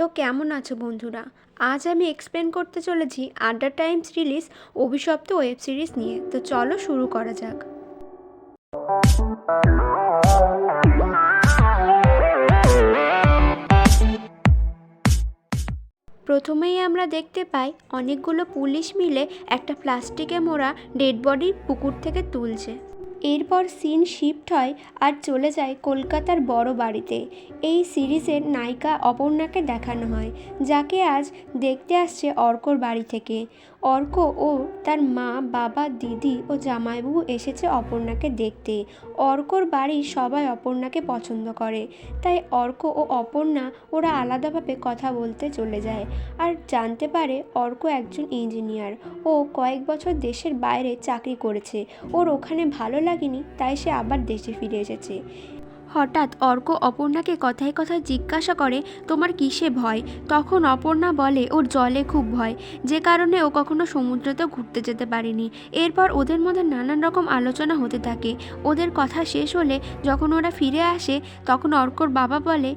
তো কেমন আছো বন্ধুরা? আজ আমি এক্সপ্লেন করতে চলেছি আড্ডা টাইমস রিলিজ অভিশপ্ত ওয়েব সিরিজ নিয়ে। তো চলো শুরু করা যাক। প্রথমেই আমরা দেখতে পাই অনেকগুলো পুলিশ মিলে একটা প্লাস্টিকে মোড়া ডেড বডি পুকুর থেকে তুলছে। এরপর সিন শিফট হয় আর চলে যায় কলকাতার বড় বাড়িতে। এই সিরিজের নায়িকা অপর্ণাকে দেখানো হয়, যাকে আজ দেখতে আসছে অর্কর বাড়ি থেকে। অর্ক ও তার মা, বাবা, দিদি ও জামাইবাবু এসেছে অপর্ণাকে দেখতে। অর্কর বাড়ির সবাই অপর্ণাকে পছন্দ করে, তাই অর্ক ও অপর্ণা ওরা আলাদাভাবে কথা বলতে চলে যায় আর জানতে পারে অর্ক একজন ইঞ্জিনিয়ার ও কয়েক বছর দেশের বাইরে চাকরি করেছে। ওর ওখানে ভালো লাগেনি, তাই সে আবার দেশে ফিরে এসেছে। হঠাৎ অর্ক অপর্ণাকে কথায় কথায় জিজ্ঞাসা করে, তোমার কিসে ভয়? তখন অপর্ণা বলে ওর জলে খুব ভয়, যে কারণে ও কখনো সমুদ্রতেও ঘুরতে যেতে পারেনি। এরপর ওদের মধ্যে নানান রকম আলোচনা হতে থাকে। ওদের কথা শেষ হলে যখন ওরা ফিরে আসে, তখন অর্কর বাবা বলে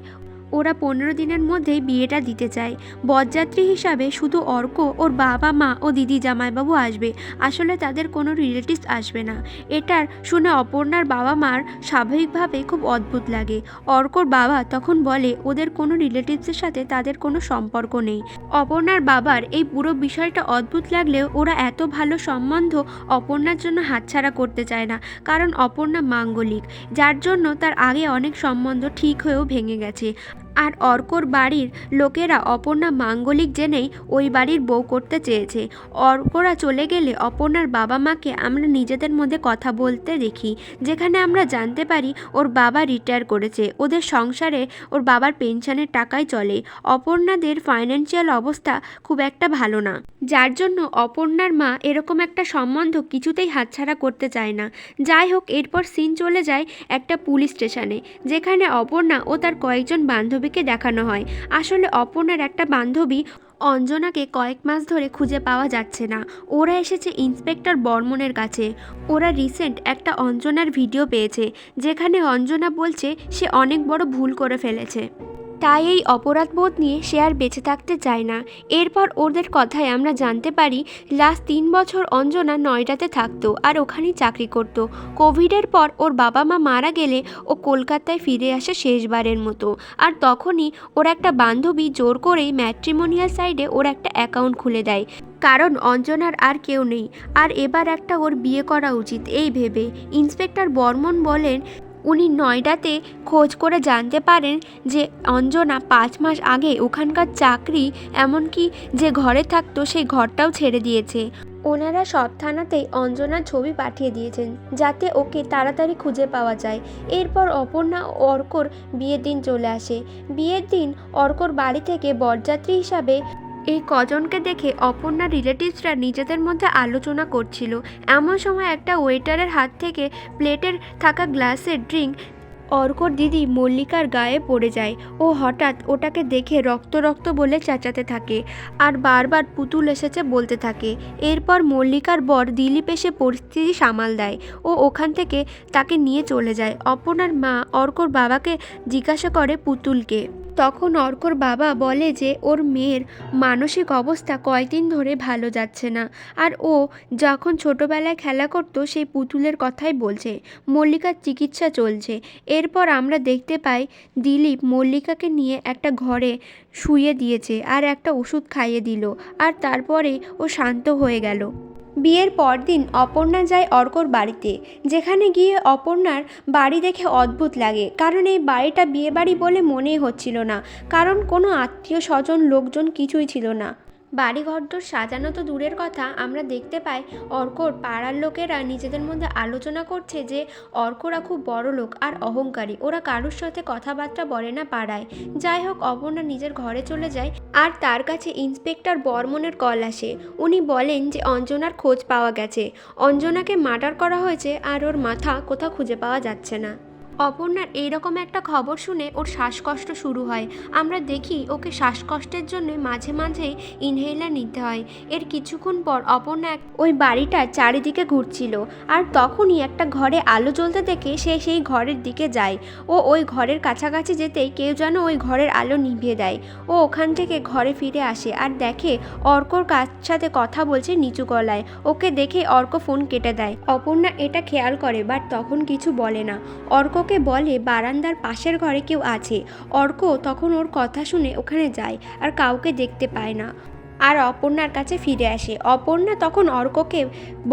ওরা 15 দিনের মধ্যেই বিয়েটা দিতে চায়। বরযাত্রী হিসাবে শুধু অর্ক, ওর বাবা মা ও দিদি জামাইবাবু আসবে, আসলে তাদের কোনো রিলেটিভস আসবে না। এটার শুনে অপর্ণার বাবা মার স্বাভাবিকভাবে খুব অদ্ভুত লাগে। অর্কর বাবা তখন বলে ওদের কোনো রিলেটিভসের সাথে তাদের কোনো সম্পর্ক নেই। অপর্ণার বাবার এই পুরো বিষয়টা অদ্ভুত লাগলেও ওরা এত ভালো সম্বন্ধ অপর্ণার জন্য হাতছাড়া করতে চায় না, কারণ অপর্ণা মাঙ্গলিক, যার জন্য তার আগে অনেক সম্বন্ধ ঠিক হয়েও ভেঙে গেছে। আর অর্কর বাড়ির লোকেরা অপর্ণা মাঙ্গলিক জেনেই ওই বাড়ির বউ করতে চেয়েছে। অর্করা চলে গেলে অপর্ণার বাবা মাকে আমরা নিজেদের মধ্যে কথা বলতে দেখি, যেখানে আমরা জানতে পারি ওর বাবা রিটায়ার করেছে, ওদের সংসারে ওর বাবার পেনশনের টাকায় চলে। অপর্ণাদের ফাইন্যান্সিয়াল অবস্থা খুব একটা ভালো না, যার জন্য অপর্ণার মা এরকম একটা সম্বন্ধ কিছুতেই হাতছাড়া করতে চায় না। যাই হোক, এরপর সিন চলে যায় একটা পুলিশ স্টেশনে, যেখানে অপর্ণা ও তার কয়েকজন বান্ধবীকে দেখানো হয়। আসলে অপর্ণার একটা বান্ধবী অঞ্জনাকে কয়েক মাস ধরে খুঁজে পাওয়া যাচ্ছে না। ওরা এসেছে ইন্সপেক্টর বর্মনের কাছে। ওরা রিসেন্ট একটা অঞ্জনার ভিডিও পেয়েছে, যেখানে অঞ্জনা বলছে সে অনেক বড় ভুল করে ফেলেছে, তাই এই অপরাধবোধ নিয়ে সে আর বেঁচে থাকতে চায় না। এরপর ওদের কথায় আমরা জানতে পারি লাস্ট 3 বছর অঞ্জনা নয়ডাতে থাকতো আর ওখানেই চাকরি করত। কোভিডের পর ওর বাবা মা মারা গেলে ও কলকাতায় ফিরে আসে শেষবারের মতো। আর তখনই ওর একটা বান্ধবী জোর করেই ম্যাট্রিমোনিয়াল সাইডে ওর একটা অ্যাকাউন্ট খুলে দেয়, কারণ অঞ্জনার আর কেউ নেই আর এবার একটা ওর বিয়ে করা উচিত এই ভেবে। ইন্সপেক্টর বর্মন বলেন উনি নয়ডাতে খোঁজ করে জানতে পারেন যে অঞ্জনা 5 মাস আগে ওখানকার চাকরি, এমনকি যে ঘরে থাকতো সেই ঘরটাও ছেড়ে দিয়েছে। ওনারা সব থানাতেই অঞ্জনার ছবি পাঠিয়ে দিয়েছেন, যাতে ওকে তাড়াতাড়ি খুঁজে পাওয়া যায়। এরপর অপর্ণা ও অর্কর বিয়ের দিন চলে আসে। বিয়ের দিন অর্কর বাড়ি থেকে বরযাত্রী হিসাবে এই কজনকে দেখে অপর্ণার রিলেটিভসরা নিজেদের মধ্যে আলোচনা করছিল। এমন সময় একটা ওয়েটারের হাত থেকে প্লেটের থাকা গ্লাসের ড্রিঙ্ক অর্কর দিদি মল্লিকার গায়ে পড়ে যায়। ও হঠাৎ ওটাকে দেখে রক্ত রক্ত বলে চেঁচাতে থাকে আর বারবার পুতুল এসেছে বলতে থাকে। এরপর মল্লিকার বর দিলীপ এসে পরিস্থিতি সামাল দেয় ও ওখান থেকে তাকে নিয়ে চলে যায়। অপর্ণার মা অর্কর বাবাকে জিজ্ঞাসা করে পুতুলকে। তখন অর্কর বাবা বলে যে ওর মেয়ের মানসিক অবস্থা কয়েকদিন ধরে ভালো যাচ্ছে না, আর ও যখন ছোটোবেলায় খেলা করতো সেই পুতুলের কথাই বলছে। মল্লিকার চিকিৎসা চলছে। এরপর আমরা দেখতে পাই দিলীপ মল্লিকাকে নিয়ে একটা ঘরে শুইয়ে দিয়েছে আর একটা ওষুধ খাইয়ে দিল, আর তারপরে ও শান্ত হয়ে গেল। বিয়ের পরদিন অপর্ণা যায় অর্কর বাড়িতে, যেখানে গিয়ে অপর্ণার বাড়ি দেখে অদ্ভুত লাগে, কারণ এই বাড়িটা বিয়ে বাড়ি বলে মনেই হচ্ছিল না, কারণ কোনো আত্মীয় স্বজন লোকজন কিছুই ছিল না। বাড়িঘরদোর সাজানো তো দূরের কথা, আমরা দেখতে পাই অর্কর পাড়ার লোকেরা নিজেদের মধ্যে আলোচনা করছে যে অর্করা খুব বড় লোক আর অহংকারী, ওরা কারোর সাথে কথাবার্তা বলে না পাড়ায়। যাই হোক, অপর্ণা নিজের ঘরে চলে যায় আর তার কাছে ইন্সপেক্টর বর্মনের কল আসে। উনি বলেন যে অঞ্জনার খোঁজ পাওয়া গেছে, অঞ্জনাকে মার্ডার করা হয়েছে আর ওর মাথা কোথাও খুঁজে পাওয়া যাচ্ছে না। অপর্ণার এইরকম একটা খবর শুনে ওর শ্বাসকষ্ট শুরু হয়। আমরা দেখি ওকে শ্বাসকষ্টের জন্য মাঝে মাঝেই ইনহেলার নিতে হয়। এর কিছুক্ষণ পর অপর্ণা ওই বাড়িটার চারিদিকে ঘুরছিল, আর তখনই একটা ঘরে আলো জ্বলতে দেখে সে সেই ঘরের দিকে যায়। ও ওই ঘরের কাছাকাছি যেতেই কেউ যেন ওই ঘরের আলো নিভিয়ে দেয়। ও ওখান থেকে ঘরে ফিরে আসে আর দেখে অর্কর সাথে কথা বলছে নিচু গলায়। ওকে দেখে অর্ক ফোন কেটে দেয়। অপর্ণা এটা খেয়াল করে, বাট তখন কিছু বলে না। অর্ককে বলে বারান্দার পাশের ঘরে কেউ আছে। অর্ক তখন ওর কথা শুনে ওখানে যায় আর কাউকে দেখতে পায় না, আর অপর্ণার কাছে ফিরে আসে। অপর্ণা তখন অর্ককে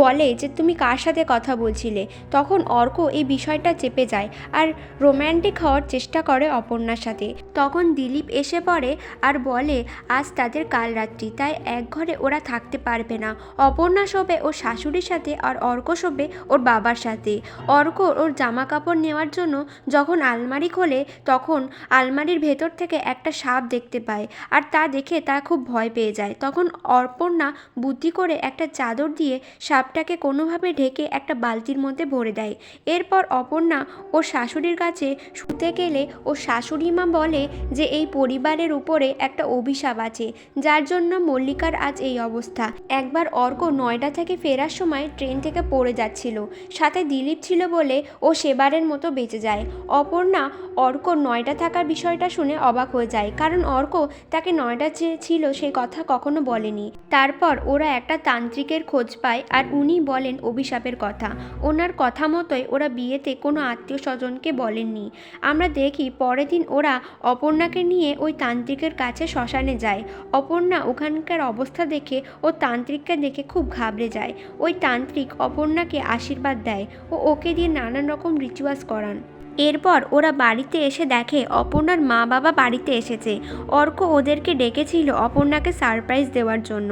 বলে যে তুমি কার সাথে কথা বলছিলে। তখন অর্ক এই বিষয়টা চেপে যায় আর রোম্যান্টিক হওয়ার চেষ্টা করে অপর্ণার সাথে। তখন দিলীপ এসে পড়ে আর বলে আজ তাদের কাল রাত্রি, তাই এক ঘরে ওরা থাকতে পারবে না। অপর্ণা শোবে ওর শাশুড়ির সাথে আর অর্ক শোবে ওর বাবার সাথে। অর্ক ওর জামা কাপড় নেওয়ার জন্য যখন আলমারি খোলে, তখন আলমারির ভেতর থেকে একটা সাপ দেখতে পায়, আর তা দেখে তা খুব ভয় পেয়ে যায়। তখন অপর্ণা বুদ্ধি করে একটা চাদর দিয়ে সাপটাকে কোনোভাবে ঢেকে একটা বালতির মধ্যে ভরে দেয়। এরপর অপর্ণা ওর শাশুড়ির কাছে শুতে গেলে ওর শাশুড়ি মা বলে যে এই পরিবারের উপরে একটা অভিশাপ আছে, যার জন্য মল্লিকার আজ এই অবস্থা। একবার অর্ক নয়ডা থেকে ফেরার সময় ট্রেন থেকে পড়ে যাচ্ছিল, সাথে দিলীপ ছিল বলে ও সেবারের মতো বেঁচে যায়। অপর্ণা অর্ক নয়ডা থাকার বিষয়টা শুনে অবাক হয়ে যায়, কারণ অর্ক তাকে নয়ডা ছিল সেই কথা কখনো বলেনি। তারপর ওরা একটা তান্ত্রিকের খোঁজ পায় আর উনি বলেন অভিশাপের কথা। ওনার কথা মতোই ওরা বিয়েতে কোনো আত্মীয় স্বজনকে বলেননি। আমরা দেখি পরের দিন ওরা অপর্ণাকে নিয়ে ওই তান্ত্রিকের কাছে শ্মশানে যায়। অপর্ণা ওখানকার অবস্থা দেখে ও তান্ত্রিককে দেখে খুব ঘাবড়ে যায়। ওই তান্ত্রিক অপর্ণাকে আশীর্বাদ দেয় ও ওকে দিয়ে নানান রকম রিচুয়ালস করান। এরপর ওরা বাড়িতে এসে দেখে অপর্ণার মা বাবা বাড়িতে এসেছে। অর্ক ওদেরকে ডেকেছিল অপর্ণাকে সারপ্রাইজ দেওয়ার জন্য।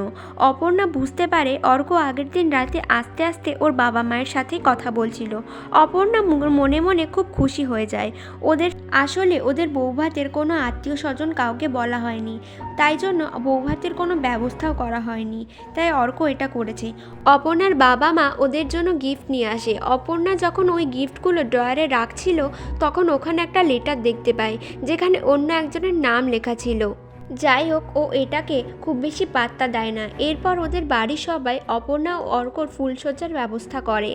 অপর্ণা বুঝতে পারে অর্ক আগের দিন রাতে আস্তে আস্তে ওর বাবা মায়ের সাথে কথা বলছিল। অপর্ণা মনে মনে খুব খুশি হয়ে যায়। ওদের বৌভাতের কোনো আত্মীয় স্বজন কাউকে বলা হয়নি, তাই জন্য বৌভাতের কোনো ব্যবস্থাও করা হয়নি, তাই অর্ক এটা করেছে। অপর্ণার বাবা মা ওদের জন্য গিফট নিয়ে আসে। অপর্ণা যখন ওই গিফটগুলো ড্রয়ারে রাখছিল, তখন ওখানে একটা লেটার দেখতে পায় যেখানে অন্য একজনের নাম লেখা ছিল। যাই হোক, ও এটাকে খুব বেশি পাত্তা দেয় না। এরপর ওদের বাড়ির সবাই অপর্ণা ও অর্কর ফুলসজ্জার ব্যবস্থা করে।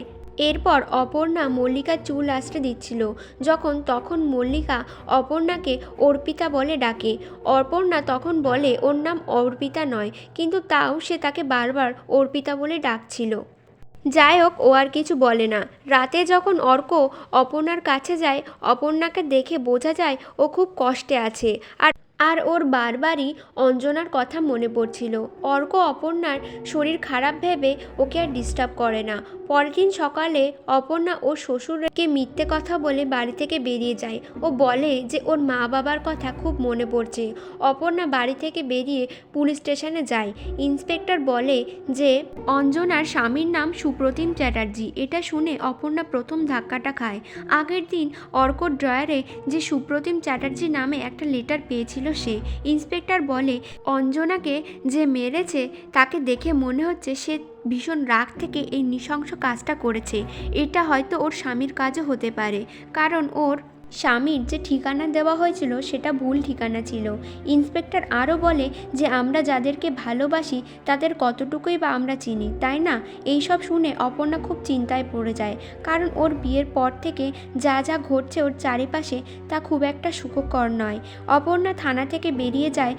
এরপর অপর্ণা মল্লিকার চুল আঁচড়ে দিচ্ছিল তখন মল্লিকা অপর্ণাকে অর্পিতা বলে ডাকে। অপর্ণা তখন বলে ওর নাম অর্পিতা নয়, কিন্তু তাও সে তাকে বারবার অর্পিতা বলে ডাকছিল। যাই হোক, ও আর কিছু বলে না। রাতে যখন অর্ক অপর্ণার কাছে যায়, অপর্ণাকে দেখে বোঝা যায় ও খুব কষ্টে আছে, আর ওর বারবারই অঞ্জনার কথা মনে পড়ছিল। অর্ক অপর্ণার শরীর খারাপ ভেবে ওকে আর ডিস্টার্ব করে না। পরের দিন সকালে অপর্ণা ওর শ্বশুরকে মিথ্যে কথা বলে বাড়ি থেকে বেরিয়ে যায়। ও বলে যে ওর মা বাবার কথা খুব মনে পড়ছে। অপর্ণা বাড়ি থেকে বেরিয়ে পুলিশ স্টেশনে যায়। ইন্সপেক্টর বলে যে অঞ্জনার স্বামীর নাম সুপ্রতিম চ্যাটার্জি। এটা শুনে অপর্ণা প্রথম ধাক্কাটা খায়। আগের দিন অর্কর ড্রয়ারে যে সুপ্রতিম চ্যাটার্জি নামে একটা লেটার পেয়েছিল সে। ইন্সপেক্টর বলে অঞ্জনাকে যে মেরেছে তাকে দেখে মনে হচ্ছে সে ভীষণ রাগ থেকে এই নৃশংস কাজটা করেছে। এটা হয়তো ওর স্বামীর কাজও হতে পারে, কারণ ওর স্বামীর যে ঠিকানা দেওয়া হয়েছিল সেটা ভুল ঠিকানা ছিল। ইন্সপেক্টর আরও বলে যে আমরা যাদেরকে ভালোবাসি তাদের কতটুকুই বা আমরা চিনি, তাই না? এইসব শুনে অপর্ণা খুব চিন্তায় পড়ে যায়, কারণ ওর বিয়ের পর থেকে যা যা ঘটছে ওর চারিপাশে তা খুব একটা সুখকর নয়। অপর্ণা থানা থেকে বেরিয়ে যায়,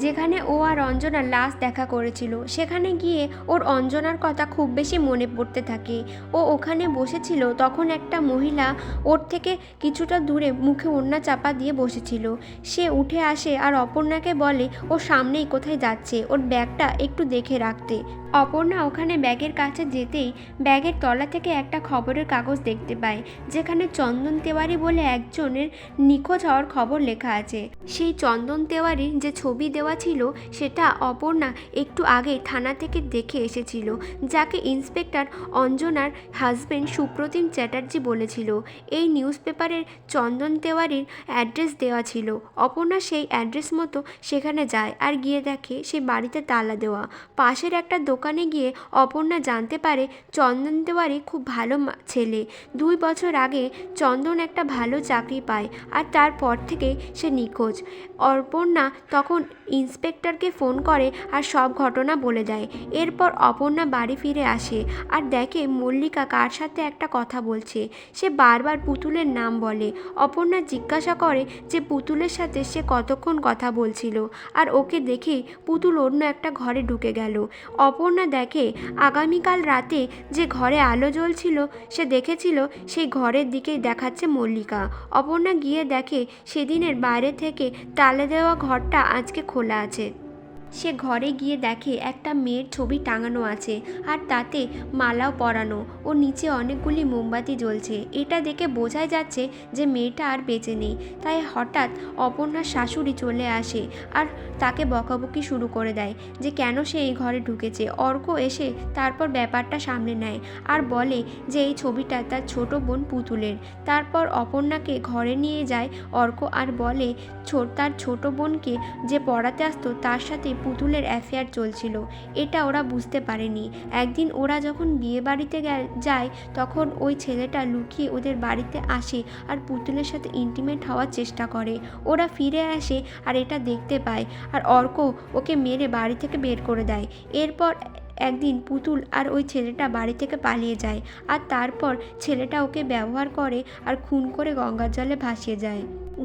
যেখানে ও আর অঞ্জনার লাশ দেখা করেছিল। সেখানে গিয়ে ওর অঞ্জনার কথা খুব বেশি মনে পড়তে থাকে। ও ওখানে বসেছিল, তখন একটা মহিলা ওর থেকে কিছুটা দূরে মুখে ওড়না চাপা দিয়ে বসেছিল। সে উঠে আসে আর অপর্ণাকে বলে ও সামনেই কোথায় যাচ্ছে, ওর ব্যাগটা একটু দেখে রাখতে। অপর্ণা ওখানে ব্যাগের কাছে যেতেই ব্যাগের তলা থেকে একটা খবরের কাগজ দেখতে পায়, যেখানে চন্দন তেওয়ারি বলে একজনের নিখোঁজ হওয়ার খবর লেখা আছে। সেই চন্দন তেওয়ারির যে ছবি দেওয়া দেওয়া ছিল সেটা অপর্ণা একটু আগে থানা থেকে দেখে এসেছিল, যাকে ইন্সপেক্টর অঞ্জনার হাজবেন্ড সুপ্রতিম চ্যাটার্জি বলেছিল। এই নিউজ পেপারের চন্দন তেওয়ারির অ্যাড্রেস দেওয়া ছিল। অপর্ণা সেই অ্যাড্রেস মতো সেখানে যায় আর গিয়ে দেখে সে বাড়িতে তালা দেওয়া। পাশের একটা দোকানে গিয়ে অপর্ণা জানতে পারে চন্দন তেওয়ারি খুব ভালো ছেলে। 2 বছর আগে চন্দন একটা ভালো চাকরি পায় আর তারপর থেকে সে নিখোঁজ। অপর্ণা তখন ইন্সপেক্টরকে ফোন করে আর সব ঘটনা বলে দেয়। এরপর অপর্ণা বাড়ি ফিরে আসে আর দেখে মল্লিকা কার সাথে একটা কথা বলছে। সে বারবার পুতুলের নাম বলে। অপর্ণা জিজ্ঞাসা করে যে পুতুলের সাথে সে কতক্ষণ কথা বলছিল, আর ওকে দেখে পুতুল অন্য একটা ঘরে ঢুকে গেল। অপর্ণা দেখে আগামীকাল রাতে যে ঘরে আলো জ্বলছিল সে দেখেছিল সেই ঘরের দিকেই দেখাচ্ছে মল্লিকা। অপর্ণা গিয়ে দেখে সেদিনের বাইরে থেকে তালা দেওয়া ঘরটা আজকে খোলা আছে। সে ঘরে গিয়ে দেখে একটা মেয়ের ছবি টাঙানো আছে আর তাতে মালাও পরানো ও নিচে অনেকগুলি মোমবাতি জ্বলছে। এটা দেখে বোঝাই যাচ্ছে যে মেয়েটা আর বেঁচে নেই। তাই হঠাৎ অপর্ণার শাশুড়ি চলে আসে আর তাকে বকাবকি শুরু করে দেয় যে কেন সে এই ঘরে ঢুকেছে। অর্ক এসে তারপর ব্যাপারটা সামলে নেয় আর বলে যে এই ছবিটা তার ছোট বোন পুতুলের। তারপর অপর্ণাকে ঘরে নিয়ে যায় অর্ক আর বলে তার ছোট বোনকে যে পড়াতে আসতো তার সাথে পুতুলের অ্যাফেয়ার চলছিল। এটা ওরা বুঝতে পারেনি। একদিন ওরা যখন বিয়ে বাড়িতে যায় তখন ওই ছেলেটা লুকিয়ে ওদের বাড়িতে আসে আর পুতুলের সাথে ইন্টিমেট হওয়ার চেষ্টা করে। ওরা ফিরে আসে আর এটা দেখতে পায় আর অর্ক ওকে মেরে বাড়ি থেকে বের করে দেয়। এরপর একদিন পুতুল আর ওই ছেলেটা বাড়ি থেকে পালিয়ে যায় আর তারপর ছেলেটা ওকে ব্যবহার করে আর খুন করে গঙ্গার জলে ভাসিয়ে যায়।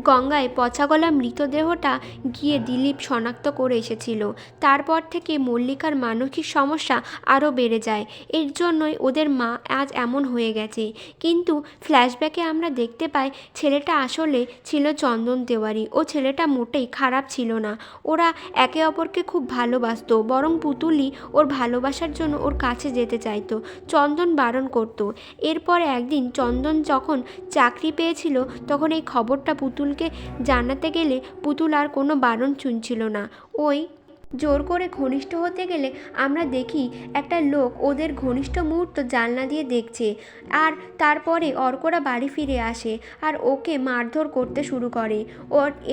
গঙ্গায় পচা গলা মৃতদেহটা গিয়ে দিলীপ শনাক্ত করে এসেছিল। তারপর থেকে মল্লিকার মানসিক সমস্যা আরও বেড়ে যায়। এর জন্যই ওদের মা আজ এমন হয়ে গেছে। কিন্তু ফ্ল্যাশব্যাকে আমরা দেখতে পাই ছেলেটা আসলে ছিল চন্দন তেওয়ারি। ও ছেলেটা মোটেই খারাপ ছিল না। ওরা একে অপরকে খুব ভালোবাসতো, বরং পুতুলই ওর ভালোবাসার জন্য ওর কাছে যেতে চাইতো। চন্দন বারণ করতো। এরপর একদিন চন্দন যখন চাকরি পেয়েছিল তখন এই খবরটা পুতুলকে জানাতে গেলে পুতুল আর কোনো বারণ শুনছিল না। ওই জোর করে ঘনিষ্ঠ হতে গেলে আমরা দেখি একটা লোক ওদের ঘনিষ্ঠ মুহূর্ত জানলা দিয়ে দেখছে। আর তারপরে অর্করা বাড়ি ফিরে আসে আর ওকে মারধর করতে শুরু করে।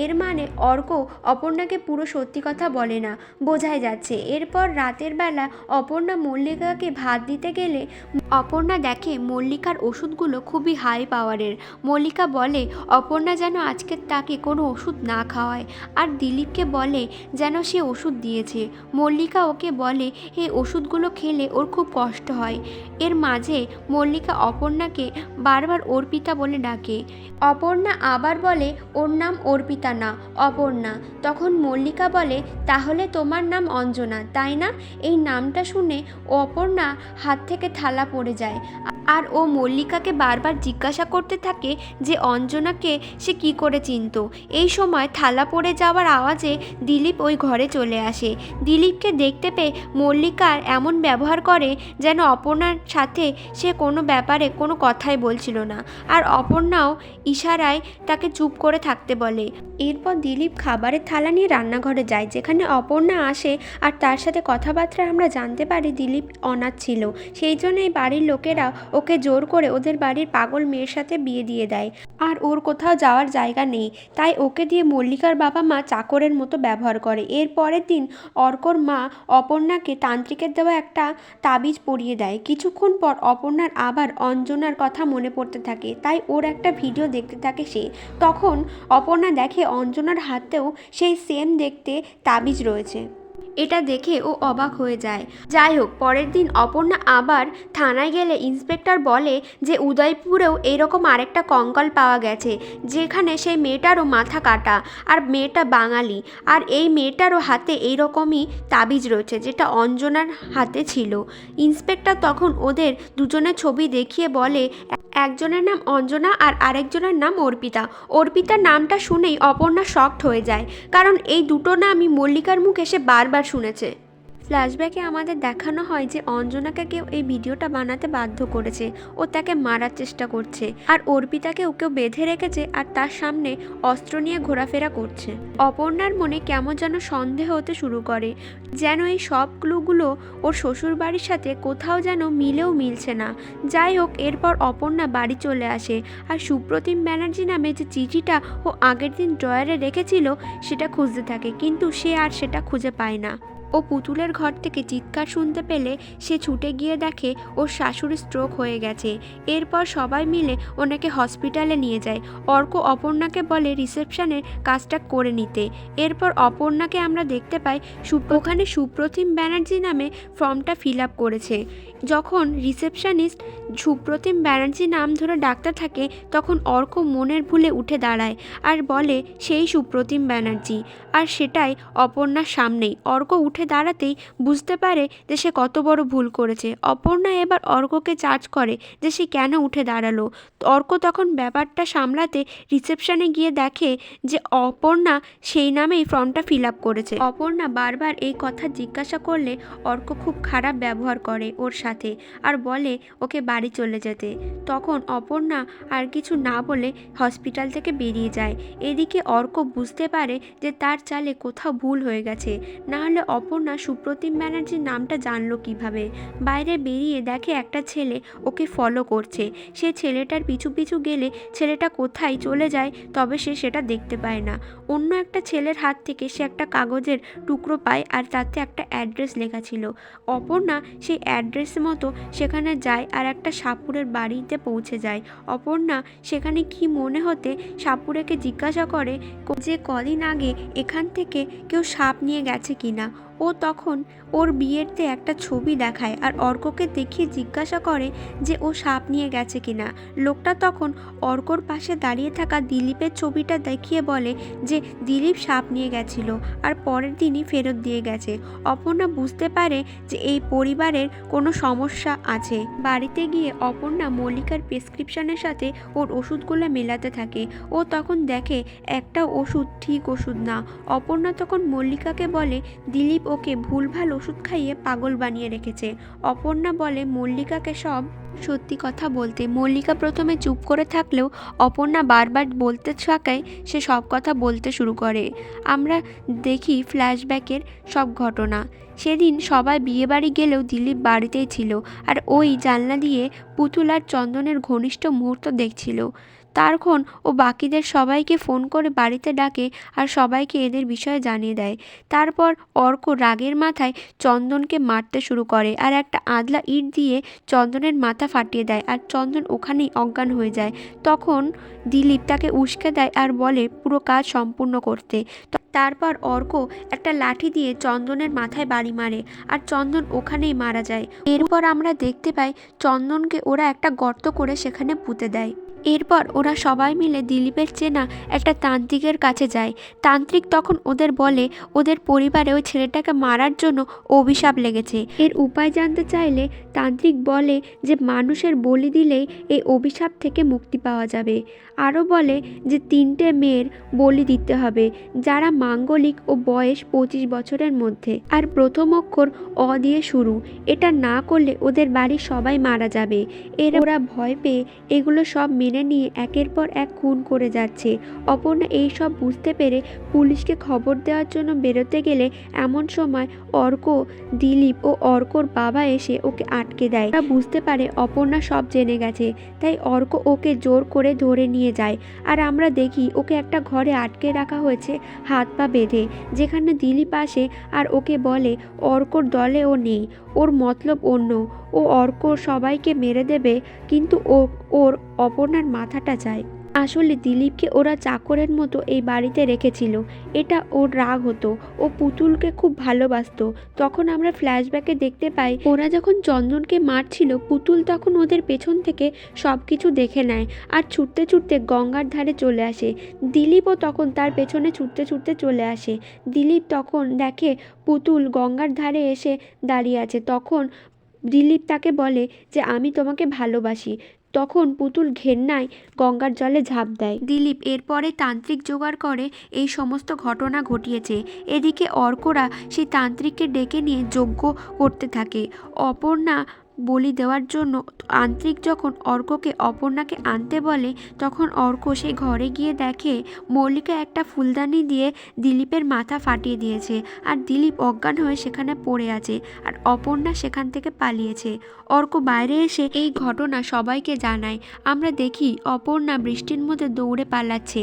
এর মানে অর্ক অপর্ণাকে পুরো সত্যি কথা বলে না, বোঝাই যাচ্ছে। এরপর রাতের বেলা অপর্ণা মল্লিকাকে ভাত দিতে গেলে অপর্ণা দেখে মল্লিকার ওষুধগুলো খুবই হাই পাওয়ারের। মল্লিকা বলে অপর্ণা যেন আজকে তাকে কোনো ওষুধ না খাওয়ায় আর দিলীপকে বলে যেন সে ওষুধ দিয়েছে। মল্লিকা ওকে বলে এই ওষুধগুলো খেলে ওর খুব কষ্ট হয়। এর মাঝে মল্লিকা অপর্ণাকে বারবার অর্পিতা বলে ডাকে। অপর্ণা আবার বলে ওর নাম অর্পিতা না, অপর্ণা। তখন মল্লিকা বলে তাহলে তোমার নাম অঞ্জনা, তাই না? এই নামটা শুনে অপর্ণা হাত থেকে থালা পড়ে যায় আর ও মল্লিকাকে বারবার জিজ্ঞাসা করতে থাকে যে অঞ্জনাকে সে কি করে চিনত। এই সময় থালা পড়ে যাওয়ার আওয়াজে দিলীপ ওই ঘরে চলে আসে। দিলীপকে দেখতে পেয়ে মল্লিকার এমন ব্যবহার করে যেন অপর্ণার সাথে সে কোনো ব্যাপারে কোনো কথাই বলছিল না, আর অপর্ণাও ইশারায় তাকে চুপ করে থাকতে বলে। এরপর দিলীপ খাবারের থালা নিয়ে রান্নাঘরে যায়, যেখানে অপর্ণা আসে আর তার সাথে কথাবার্তা আমরা জানতে পারি দিলীপ অনাথ ছিল। সেই জন্যই বাড়ির লোকেরা ওকে জোর করে ওদের বাড়ির পাগল মেয়ের সাথে বিয়ে দিয়ে দেয় আর ওর কোথাও যাওয়ার জায়গা নেই, তাই ওকে দিয়ে মল্লিকার বাবা মা চাকরের মতো ব্যবহার করে। এর পরের দিন অর্কর মা অপর্ণাকে তান্ত্রিকের দেওয়া একটা তাবিজ পরিয়ে দেয়। কিছুক্ষণ পর অপর্ণার আবার অঞ্জনার কথা মনে পড়তে থাকে, তাই ওর একটা ভিডিও দেখতে থাকে সে। তখন অপর্ণা দেখে অঞ্জনার হাতেও সেই সেম দেখতে তাবিজ রয়েছে। এটা দেখে ও অবাক হয়ে যায়। যাই হোক, পরের দিন অপর্ণা আবার থানায় গেলে ইন্সপেক্টর বলে যে উদয়পুরেও এইরকম আরেকটা কঙ্কাল পাওয়া গেছে, যেখানে সেই মেয়েটারও মাথা কাটা আর মেয়েটা বাঙালি, আর এই মেয়েটারও হাতে এইরকমই তাবিজ রয়েছে যেটা অঞ্জনার হাতে ছিল। ইন্সপেক্টর তখন ওদের দুজনের ছবি দেখিয়ে বলে একজনের নাম অঞ্জনা আর আরেকজনের নাম অর্পিতা। অর্পিতার নামটা শুনেই অপর্ণা শকড হয়ে যায়, কারণ এই দুটো নামই মল্লিকার মুখে সে বারবার শুনেছে। ফ্ল্যাশব্যাকে আমাদের দেখানো হয় যে অঞ্জনাকে কেউ এই ভিডিওটা বানাতে বাধ্য করেছে, ও তাকে মারার চেষ্টা করছে, আর অর্পিতাকে ওকেও বেঁধে রেখেছে আর তার সামনে অস্ত্র নিয়ে ঘোরাফেরা করছে। অপর্ণার মনে কেমন যেন সন্দেহ হতে শুরু করে, যেন এই সব ক্লুগুলো ওর শ্বশুর বাড়ির সাথে কোথাও যেন মিলেও মিলছে না। যাই হোক, এরপর অপর্ণা বাড়ি চলে আসে আর সুপ্রতিম ব্যানার্জি নামে যে চিঠিটা ও আগের দিন ড্রয়ারে রেখেছিল সেটা খুঁজতে থাকে, কিন্তু সে আর সেটা খুঁজে পায় না। ও পুতুলের ঘর থেকে চিৎকার শুনতে পেলে সে ছুটে গিয়ে দেখে ওর শাশুড়ি স্ট্রোক হয়ে গেছে। এরপর সবাই মিলে ওনাকে হসপিটালে নিয়ে যায়। অর্ক অপর্ণাকে বলে রিসেপশনের কাজটা করে নিতে। এরপর অপর্ণাকে আমরা দেখতে পাই ওখানে সুপ্রতিম ব্যানার্জি নামে ফর্মটা ফিল আপ করেছে। যখন রিসেপশনিস্ট সুপ্রতিম ব্যানার্জি নাম ধরে ডাকতে থাকে তখন অর্ক মনের ভুলে উঠে দাঁড়ায় আর বলে সেই সুপ্রতিম ব্যানার্জি, আর সেটাই অপর্ণার সামনেই। অর্ক উঠে দাঁড়াতেই বুঝতে পারে যে সে কত বড় ভুল করেছে। অপর্ণা এবার অর্ককে চার্জ করে যে সে কেন উঠে দাঁড়ালো। অর্ক তখন ব্যাপারটা সামলাতে রিসেপশনে গিয়ে দেখে যে অপর্ণা সেই নামেই ফর্মটা ফিল আপ করেছে। অপর্ণা বারবার এই কথা জিজ্ঞাসা করলে অর্ক খুব খারাপ ব্যবহার করে ওর সাথে আর বলে ওকে বাড়ি চলে যেতে। তখন অপর্ণা আর কিছু না বলে হসপিটাল থেকে বেরিয়ে যায়। এদিকে অর্ক বুঝতে পারে যে তার চালে কোথাও ভুল হয়ে গেছে, না হলে অপর্ণা সুপ্রতিম ব্যানার্জির নামটা জানলো কিভাবে। বাইরে বেরিয়ে দেখে একটা ছেলে ওকে ফলো করছে। সে ছেলেটার পিছু পিছু গেলে ছেলেটা কোথায় চলে যায় তবে সে সেটা দেখতে পায় না। অন্য একটা ছেলের হাত থেকে সে একটা কাগজের টুকরো পায় আর তাতে একটা অ্যাড্রেস লেখা ছিল। অপর্ণা সেই অ্যাড্রেস মতো সেখানে যায় আর একটা সাপুরের বাড়িতে পৌঁছে যায়। অপর্ণা সেখানে কি মনে হতে সাপুরেকে জিজ্ঞাসা করে যে কদিন আগে এখান থেকে কেউ সাপ নিয়ে গেছে কিনা। ও তখন ওর বিয়েতে একটা ছবি দেখায় আর অর্ককে দেখিয়ে জিজ্ঞাসা করে যে ও সাপ নিয়ে গেছে কিনা। লোকটা তখন অর্কর পাশে দাঁড়িয়ে থাকা দিলীপের ছবিটা দেখিয়ে বলে যে দিলীপ সাপ নিয়ে গেছিল আর পরের দিনই ফেরত দিয়ে গেছে। অপর্ণা বুঝতে পারে যে এই পরিবারের কোনো সমস্যা আছে। বাড়িতে গিয়ে অপর্ণা মল্লিকার প্রেসক্রিপশনের সাথে ওর ওষুধগুলো মেলাতে থাকে। ও তখন দেখে একটা ওষুধ ঠিক ওষুধ না। অপর্ণা তখন মল্লিকাকে বলে দিলীপ ওকে ভুলভাল ওষুধ খাইয়ে পাগল বানিয়ে রেখেছে। অপর্ণা বলে মল্লিকাকে সব সত্যি কথা বলতে। মল্লিকা প্রথমে চুপ করে থাকলেও অপর্ণা বারবার বলতে থাকায় সে সব কথা বলতে শুরু করে। আমরা দেখি ফ্ল্যাশব্যাকের সব ঘটনা। সেদিন সবাই বিয়েবাড়ি গেলেও দিলীপ বাড়িতেই ছিল আর ওই জানলা দিয়ে পুতুল আর চন্দনের ঘনিষ্ঠ মুহূর্ত দেখছিল। তখন ও বাকিদের সবাইকে ফোন করে বাড়িতে ডাকে আর সবাইকে এদের বিষয়ে জানিয়ে দেয়। তারপর অর্ক রাগের মাথায় চন্দনকে মারতে শুরু করে আর একটা আদলা ইট দিয়ে চন্দনের মাথা ফাটিয়ে দেয় আর চন্দন ওখানেই অজ্ঞান হয়ে যায়। তখন দিলীপ তাকে উস্কে দেয় আর বলে পুরো কাজ সম্পূর্ণ করতে। তারপর অর্ক একটা লাঠি দিয়ে চন্দনের মাথায় বাড়ি মারে আর চন্দন ওখানেই মারা যায়। এরপর আমরা দেখতে পাই চন্দনকে ওরা একটা গর্ত করে সেখানে পুঁতে দেয়। এরপর ওরা সবাই মিলে দিলীপের চেনা একটা তান্ত্রিকের কাছে যায়। তান্ত্রিক তখন ওদের বলে ওদের পরিবারে ওই ছেলেটাকে মারার জন্য অভিশাপ লেগেছে। এর উপায় জানতে চাইলে তান্ত্রিক বলে যে মানুষের বলি দিলেই এই অভিশাপ থেকে মুক্তি পাওয়া যাবে। আরও বলে যে 3টে মেয়ের বলি দিতে হবে যারা মাঙ্গলিক ও বয়স 25 বছরের মধ্যে, আর প্রথম অক্ষর অ দিয়ে শুরু। এটা না করলে ওদের বাড়ির সবাই মারা যাবে। ওরা ভয় পেয়ে এগুলো সব মেনে নিয়ে একের পর এক খুন করে যাচ্ছে। অপর্ণা এই সব বুঝতে পেরে পুলিশকে খবর দেওয়ার জন্য বেরোতে গেলে এমন সময় অর্ক, দিলীপ ও অর্কর বাবা এসে ওকে আটকে দেয়। ওরা বুঝতে পারে অপর্ণা সব জেনে গেছে, তাই অর্ক ওকে জোর করে ধরে নিয়ে যায়। আর আমরা দেখি ওকে একটা ঘরে আটকে রাখা হয়েছে হাত পা বেঁধে, যেখানে দিলীপ আসে আর ওকে বলে অর্কর দলে ও নেই, ওর মতলব অন্য। ও অর্ক সবাইকে মেরে দেবে, কিন্তু ওর অপর্ণার মাথাটা চায়। আসলে দিলীপকে ওরা চাকরের মতো এই বাড়িতে রেখেছিল, এটা ওর রাগ হতো। ও পুতুলকে খুব ভালোবাসতো। তখন আমরা ফ্ল্যাশব্যাকে দেখতে পাই ওরা যখন চন্দনকে মারছিল পুতুল তখন ওদের পেছন থেকে সব কিছু দেখে নেয় আর ছুটতে ছুটতে গঙ্গার ধারে চলে আসে। দিলীপও তখন তার পেছনে ছুটতে ছুটতে চলে আসে। দিলীপ তখন দেখে পুতুল গঙ্গার ধারে এসে দাঁড়িয়ে আছে। তখন দিলীপ তাকে বলে যে আমি তোমাকে ভালোবাসি, তখন পুতুল ঘেন্নায় গঙ্গার জলে ঝাঁপ দেয়। দিলীপ এরপরে তান্ত্রিক জোগাড় করে এই সমস্ত ঘটনা ঘটিয়েছে। এদিকে অর্করা সেই তান্ত্রিককে ডেকে নিয়ে যজ্ঞ করতে থাকে অপর্ণা বলি দেওয়ার জন্য। তান্ত্রিক যখন অপর্ণাকে আনতে বলে তখন অর্ক সেই ঘরে গিয়ে দেখে মল্লিকা একটা ফুলদানি দিয়ে দিলীপের মাথা ফাটিয়ে দিয়েছে, আর দিলীপ অজ্ঞান হয়ে সেখানে পড়ে আছে, আর অপর্ণা সেখান থেকে পালিয়েছে। অর্ক বাইরে এসে এই ঘটনা সবাইকে জানায়। আমরা দেখি অপর্ণা বৃষ্টির মধ্যে দৌড়ে পালাচ্ছে।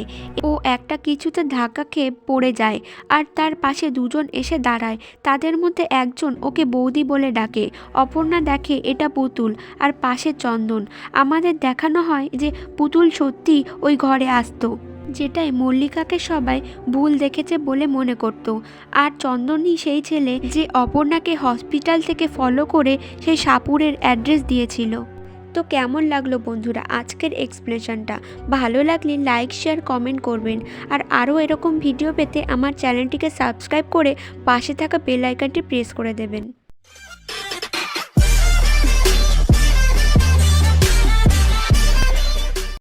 ও একটা কিছুতে ধাক্কা খেয়ে পড়ে যায়, আর তার পাশে দুজন এসে দাঁড়ায়। তাদের মধ্যে একজন ওকে বৌদি বলে ডাকে। অপর্ণা দেখে এটা পুতুল আর পাশে চন্দন। আমাদের দেখানো হয় যে পুতুল সত্যি ওই ঘরে আসতো, যেটাই মল্লিকাকে সবাই ভুল দেখেছে বলে মনে করত। আর চন্দনই সেই ছেলে যে অপর্ণাকে হসপিটাল থেকে ফলো করে সেই সাপুরের অ্যাড্রেস দিয়েছিল। তো কেমন লাগলো বন্ধুরা আজকের এক্সপ্লেনেশনটা? ভালো লাগলে লাইক শেয়ার কমেন্ট করবেন, আর আরও এরকম ভিডিও পেতে আমার চ্যানেলটিকে সাবস্ক্রাইব করে পাশে থাকা বেল আইকনটি প্রেস করে দেবেন।